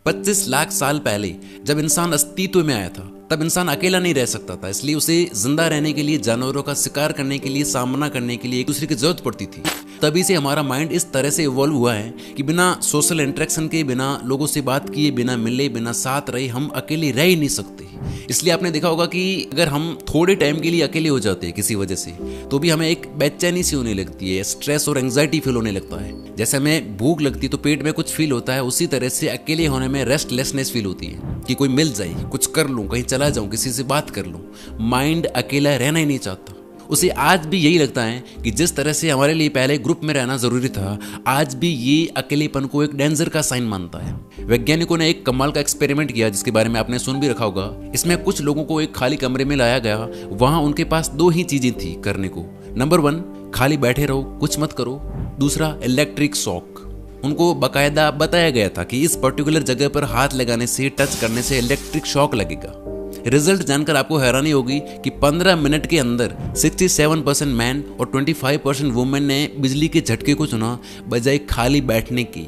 25 लाख साल पहले जब इंसान अस्तित्व में आया था तब इंसान अकेला नहीं रह सकता था, इसलिए उसे जिंदा रहने के लिए, जानवरों का शिकार करने के लिए, सामना करने के लिए एक दूसरे की जरूरत पड़ती थी। तभी से हमारा माइंड इस तरह से इवॉल्व हुआ है कि बिना सोशल इंटरेक्शन के, बिना लोगों से बात किए, बिना मिले, बिना साथ रहे हम अकेले रह ही नहीं सकते। इसलिए आपने देखा होगा कि अगर हम थोड़े टाइम के लिए अकेले हो जाते हैं किसी वजह से, तो भी हमें एक बेचैनी सी होने लगती है, स्ट्रेस और एंग्जाइटी फील होने लगता है। जैसे हमें भूख लगती है तो पेट में कुछ फील होता है, उसी तरह से अकेले होने में रेस्टलेसनेस फील होती है कि कोई मिल जाए, कुछ कर लूं, कहीं चला जाऊं, किसी से बात कर लूं। माइंड अकेला रहना ही नहीं चाहता। उसे आज भी यही लगता है कि जिस तरह से हमारे लिए पहले ग्रुप में रहना जरूरी था, आज भी ये अकेलेपन को एक डेंजर का साइन मानता है। वैज्ञानिकों ने एक कमाल का एक्सपेरिमेंट किया जिसके बारे में आपने सुन भी रखा होगा। इसमें कुछ लोगों को एक खाली कमरे में लाया गया। वहां उनके पास दो ही चीजें थी करने को। नंबर 1, खाली बैठे रहो, कुछ मत करो। दूसरा, इलेक्ट्रिक शॉक। उनको बाकायदा बताया गया था कि इस पर्टिकुलर जगह पर हाथ लगाने से, टच करने से इलेक्ट्रिक शॉक लगेगा। रिजल्ट जानकर आपको हैरानी होगी कि 15 मिनट के अंदर 67% मैन और 25% वुमेन ने बिजली के झटके को चुना बजाय खाली बैठने की।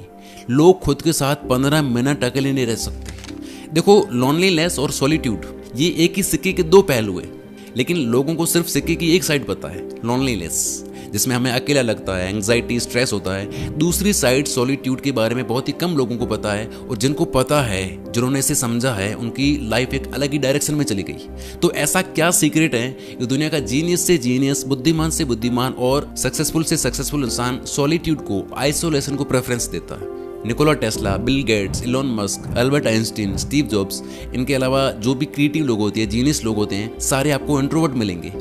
लोग खुद के साथ 15 मिनट अकेले नहीं रह सकते। देखो, लोनलीनेस और सॉलिट्यूड ये एक ही सिक्के के दो पहलू हैं, लेकिन लोगों को सिर्फ सिक्के की एक साइड पता है, लोनलीनेस, जिसमें हमें अकेला लगता है, एंग्जाइटी, स्ट्रेस होता है। दूसरी साइड सॉलिट्यूड के बारे में बहुत ही कम लोगों को पता है, और जिनको पता है, जिन्होंने इसे समझा है, उनकी लाइफ एक अलग ही डायरेक्शन में चली गई। तो ऐसा क्या सीक्रेट है कि दुनिया का जीनियस से जीनियस, बुद्धिमान से बुद्धिमान और सक्सेसफुल से सक्सेसफुल इंसान सॉलिट्यूड को, आइसोलेशन को प्रेफरेंस देता है। Nikola Tesla, Bill Gates, Elon Musk, Albert Einstein, Steve jobs, इनके अलावा जो भी क्रिएटिव लोग होते हैं, जीनियस लोग होते हैं, सारे आपको इंट्रोवर्ट मिलेंगे।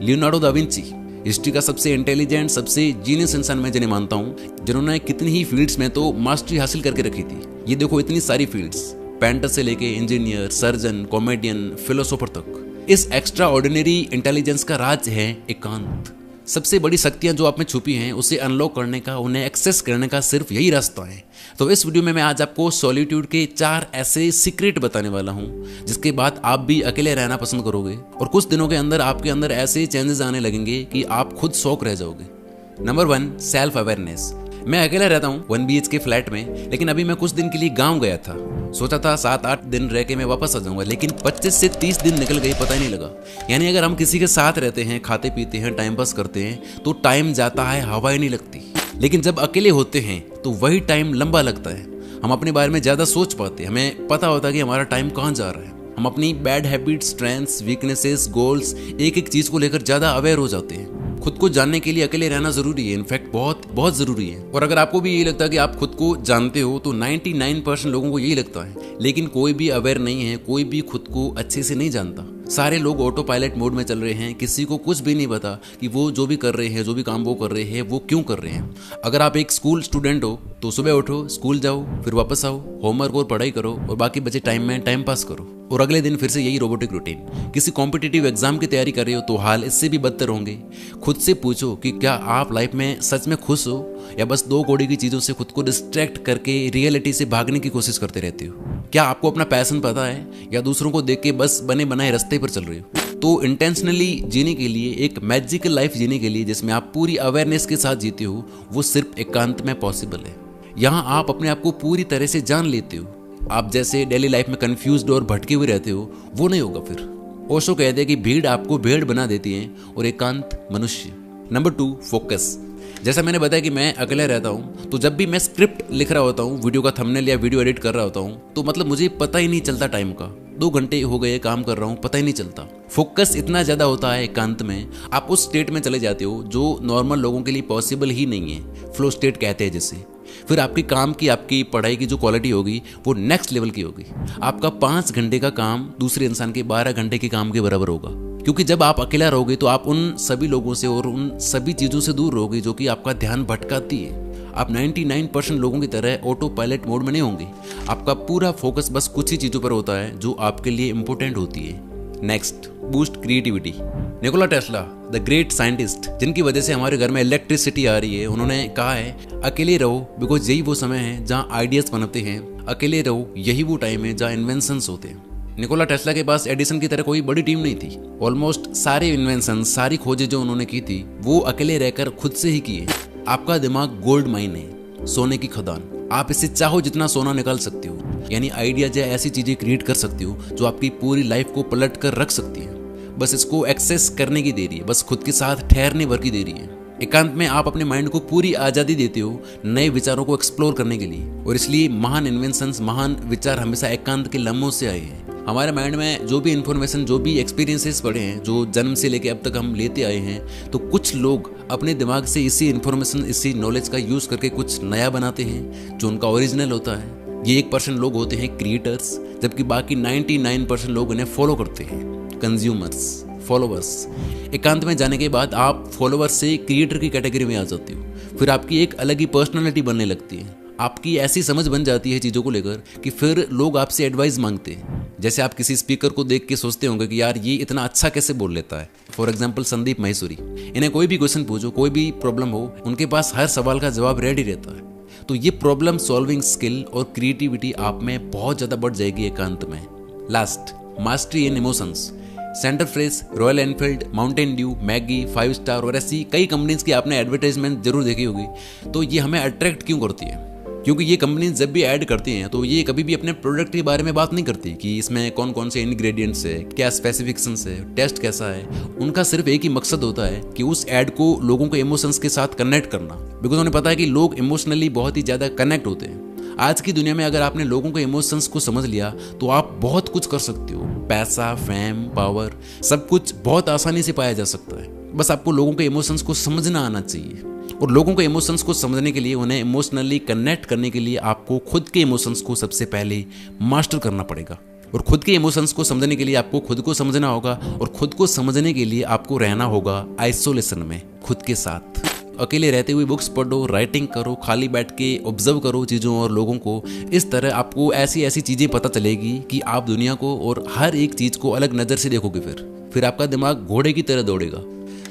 लियोनार्डो दा विंची हिस्ट्री का सबसे इंटेलिजेंट, सबसे जीनियस इंसान मैं जिन्हें मानता हूँ, जिन्होंने कितनी ही फील्ड्स में तो मास्टरी हासिल करके रखी थी। ये देखो, इतनी सारी फील्ड्स, पेंटर से लेके इंजीनियर, सर्जन, कॉमेडियन, फिलोसोफर तक। इस एक्स्ट्रा ऑर्डिनरी इंटेलिजेंस का राज है एकांत। सबसे बड़ी शक्तियां जो आप में छुपी हैं, उसे अनलॉक करने का, उन्हें एक्सेस करने का सिर्फ यही रास्ता है। तो इस वीडियो में मैं आज आपको सॉलिट्यूड के 4 ऐसे सीक्रेट बताने वाला हूं, जिसके बाद आप भी अकेले रहना पसंद करोगे और कुछ दिनों के अंदर आपके अंदर ऐसे चेंजेस आने लगेंगे कि आप खुद शॉक रह जाओगे। Number 1, self awareness. मैं अकेला रहता हूँ 1 BHK फ्लैट में, लेकिन अभी मैं कुछ दिन के लिए गाँव गया था। सोचा था 7-8 दिन रह के मैं वापस आ जाऊंगा, लेकिन 25 से 30 दिन निकल गए, पता ही नहीं लगा। यानी अगर हम किसी के साथ रहते हैं, खाते पीते हैं, टाइम पास करते हैं, तो टाइम जाता है, हवा ही नहीं लगती। लेकिन जब अकेले होते हैं तो वही टाइम लंबा लगता है। हम अपने बारे में ज़्यादा सोच पाते हैं, हमें पता होता है कि हमारा टाइम कहाँ जा रहा है। हम अपनी bad habits, strengths, weaknesses, goals, एक एक चीज़ को लेकर ज़्यादा अवेयर हो जाते हैं। खुद को जानने के लिए अकेले रहना जरूरी है, इनफैक्ट बहुत बहुत जरूरी है। और अगर आपको भी यही लगता है कि आप खुद को जानते हो, तो 99% लोगों को यही लगता है। लेकिन कोई भी अवेयर नहीं है, कोई भी खुद को अच्छे से नहीं जानता। सारे लोग ऑटो पायलट मोड में चल रहे हैं, किसी को कुछ भी नहीं पता कि वो जो भी कर रहे हैं, जो भी काम वो कर रहे हैं, वो क्यों कर रहे हैं। अगर आप एक स्कूल स्टूडेंट हो तो सुबह उठो, स्कूल जाओ, फिर वापस आओ, होमवर्क और पढ़ाई करो, और बाकी बचे टाइम में टाइम पास करो, और अगले दिन फिर से यही रोबोटिक रूटीन। किसी कॉम्पिटिटिव एग्जाम की तैयारी कर रहे हो तो हाल इससे भी बदतर होंगे। खुद से पूछो कि क्या आप लाइफ में सच में खुश हो, या बस 2 कौड़ी की चीज़ों से खुद को डिस्ट्रैक्ट करके रियलिटी से भागने की कोशिश करते रहते हो। क्या आपको अपना पैशन पता है, या दूसरों को देख के बस बने बनाए रास्ते पर चल रहे हो। तो इंटेंशनली जीने के लिए, एक मैजिकल लाइफ जीने के लिए जिसमें आप पूरी अवेयरनेस के साथ जीते हो, वो सिर्फ एकांत में पॉसिबल है। यहाँ आप अपने आप को पूरी तरह से जान लेते हो। आप जैसे डेली लाइफ में कंफ्यूज्ड और भटके हुए रहते हो, वो नहीं होगा फिर। ओशो कहते हैं कि भीड़ आपको भेड़ बना देती है और एकांत मनुष्य। Number 2, focus. जैसा मैंने बताया कि मैं अकेले रहता हूँ, तो जब भी मैं स्क्रिप्ट लिख रहा होता हूँ, वीडियो का थंबनेल या वीडियो एडिट कर रहा होता हूँ, तो मतलब मुझे पता ही नहीं चलता टाइम का। 2 घंटे हो गए काम कर रहा हूँ, पता ही नहीं चलता। फोकस इतना ज़्यादा होता है एकांत में, आप उस स्टेट में चले जाते हो जो नॉर्मल लोगों के लिए पॉसिबल ही नहीं है। फ्लो स्टेट कहते हैं जिसे। फिर आपकी काम की, आपकी पढ़ाई की जो क्वालिटी होगी वो नेक्स्ट लेवल की होगी। आपका 5 घंटे का काम दूसरे इंसान के 12 घंटे के काम के बराबर होगा। क्योंकि जब आप अकेला रहोगे तो आप उन सभी लोगों से और उन सभी चीज़ों से दूर रहोगे जो कि आपका ध्यान भटकाती है। आप 99% लोगों की तरह ऑटो पायलट मोड में नहीं होंगे। आपका पूरा फोकस बस कुछ ही चीज़ों पर होता है जो आपके लिए इंपॉर्टेंट होती है। Next, boost creativity. Nikola Tesla, the great scientist, जिनकी वजह से हमारे घर में इलेक्ट्रिसिटी आ रही है, उन्होंने कहा है अकेले रहो, बिकॉज यही वो समय है जहाँ आइडियाज बनते हैं। अकेले रहो, यही वो टाइम है जहाँ इन्वेंशंस होते हैं। निकोला टेस्ला के पास एडिसन की तरह कोई बड़ी टीम नहीं थी। ऑलमोस्ट सारे इन्वेंशन, सारी खोजें जो उन्होंने की थी, वो अकेले रहकर खुद से ही किए। आपका दिमाग गोल्ड माइन है, सोने की खदान। आप इससे चाहो जितना सोना निकाल सकते हो। यानी आइडियाज या ऐसी चीजें क्रिएट कर सकते हो जो आपकी पूरी लाइफ को पलट कर रख सकती है। बस इसको एक्सेस करने की देरी है, बस खुद के साथ ठहरने भर की देरी है। एकांत में आप अपने माइंड को पूरी आज़ादी देते हो नए विचारों को एक्सप्लोर करने के लिए, और इसलिए महान इन्वेंशंस, महान विचार हमेशा एकांत के लम्हों से आए हैं। हमारे माइंड में जो भी इन्फॉर्मेशन, जो भी एक्सपीरियंसेस पड़े हैं, जो जन्म से लेके अब तक हम लेते आए हैं, तो कुछ लोग अपने दिमाग से इसी इन्फॉर्मेशन, इसी नॉलेज का यूज़ करके कुछ नया बनाते हैं जो उनका ओरिजिनल होता है। ये 1% लोग होते हैं क्रिएटर्स, जबकि बाकी 99% लोग उन्हें फॉलो करते हैं, कंज्यूमर्स, फॉलोवर्स। एकांत में जाने के बाद आप फॉलोवर्स से क्रिएटर की कैटेगरी में आ जाते हो। फिर आपकी एक अलग ही पर्सनालिटी बनने लगती है। आपकी ऐसी समझ बन जाती है चीज़ों को लेकर कि फिर लोग आपसे एडवाइस मांगते हैं। जैसे आप किसी स्पीकर को देख के सोचते होंगे कि यार ये इतना अच्छा कैसे बोल लेता है। फॉर एग्जाम्पल संदीप माहेश्वरी, इन्हें कोई भी क्वेश्चन पूछो, कोई भी प्रॉब्लम हो, उनके पास हर सवाल का जवाब रेडी रहता है। तो ये प्रॉब्लम सॉल्विंग स्किल और क्रिएटिविटी आप में बहुत ज़्यादा बढ़ जाएगी एकांत में। लास्ट, मास्टरी इन emotions. Centre fresh, royal Enfield, Mountain Dew, Maggi, 5 star और ऐसी कई कंपनीज की आपने एडवर्टाइजमेंट जरूर देखी होगी। तो ये हमें अट्रैक्ट क्यों करती है? क्योंकि ये कंपनीज जब भी ऐड करती हैं तो ये कभी भी अपने प्रोडक्ट के बारे में बात नहीं करती कि इसमें कौन कौन से इंग्रेडिएंट्स है, क्या स्पेसिफिकेशंस है, टेस्ट कैसा है। उनका सिर्फ एक ही मकसद होता है कि उस ऐड को लोगों के इमोशंस के साथ कनेक्ट करना, बिकॉज उन्हें पता है कि लोग इमोशनली बहुत ही ज़्यादा कनेक्ट होते हैं। आज की दुनिया में अगर आपने लोगों के इमोशंस को समझ लिया तो आप बहुत कुछ कर सकते हो। पैसा, फेम, पावर, सब कुछ बहुत आसानी से पाया जा सकता है। बस आपको लोगों के इमोशंस को समझना आना चाहिए, और लोगों के इमोशंस को समझने के लिए, उन्हें इमोशनली कनेक्ट करने के लिए आपको खुद के इमोशंस को सबसे पहले मास्टर करना पड़ेगा। और खुद के इमोशंस को समझने के लिए आपको खुद को समझना होगा, और खुद को समझने के लिए आपको रहना होगा आइसोलेशन में, खुद के साथ। अकेले रहते हुए बुक्स पढ़ो, राइटिंग करो, खाली बैठ के ऑब्जर्व करो चीज़ों और लोगों को। इस तरह आपको ऐसी ऐसी चीज़ें पता चलेगी कि आप दुनिया को और हर एक चीज़ को अलग नज़र से देखोगे। फिर आपका दिमाग घोड़े की तरह दौड़ेगा।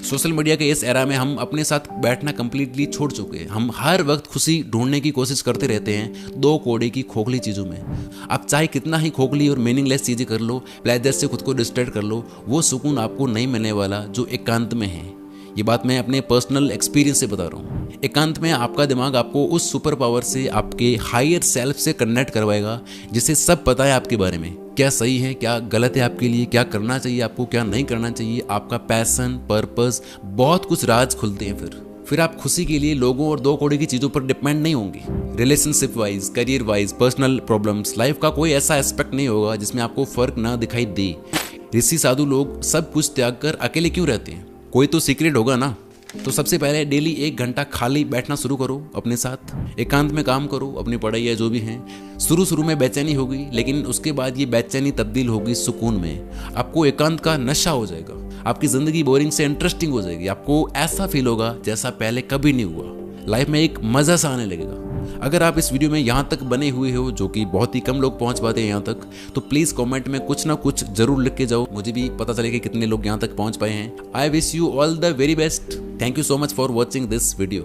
सोशल मीडिया के इस एरा में हम अपने साथ बैठना कंप्लीटली छोड़ चुके हैं। हम हर वक्त खुशी ढूंढने की कोशिश करते रहते हैं 2 कौड़े की खोखली चीज़ों में। आप चाहे कितना ही खोखली और मीनिंगलेस चीज़ें कर लो, प्लेजर से खुद को डिस्ट्रैक्ट कर लो, वो सुकून आपको नहीं मिलने वाला जो एकांत में है। ये बात मैं अपने पर्सनल एक्सपीरियंस से बता रहा हूँ। एकांत में आपका दिमाग आपको उस सुपर पावर से, आपके हायर सेल्फ से कनेक्ट करवाएगा, जिसे सब पता है आपके बारे में, क्या सही है, क्या गलत है आपके लिए, क्या करना चाहिए आपको, क्या नहीं करना चाहिए, आपका पैशन, पर्पस, बहुत कुछ राज खुलते हैं। फिर आप खुशी के लिए लोगों और 2 कौड़े की चीज़ों पर डिपेंड नहीं होंगे। Relationship wise, career wise, personal problems, life का कोई ऐसा एस्पेक्ट नहीं होगा जिसमें आपको फर्क ना दिखाई दे। ऋषि साधु लोग सब कुछ त्याग कर अकेले क्यों रहते हैं? कोई तो सीक्रेट होगा ना। तो सबसे पहले डेली 1 घंटा खाली बैठना शुरू करो अपने साथ। एकांत में काम करो, अपनी पढ़ाई या जो भी है। शुरू में बेचैनी होगी, लेकिन उसके बाद ये बेचैनी तब्दील होगी सुकून में। आपको एकांत का नशा हो जाएगा। आपकी जिंदगी बोरिंग से इंटरेस्टिंग हो जाएगी। आपको ऐसा फील होगा जैसा पहले कभी नहीं हुआ। लाइफ में एक मजा सा आने लगेगा। अगर आप इस वीडियो में यहाँ तक बने हुए हो, जो कि बहुत ही कम लोग पहुँच पाते हैं यहाँ तक, तो प्लीज़ कमेंट में कुछ ना कुछ जरूर लिख के जाओ। मुझे भी पता चले कि कितने लोग यहाँ तक पहुँच पाए हैं। I wish you all the very best. Thank you so much for watching this video.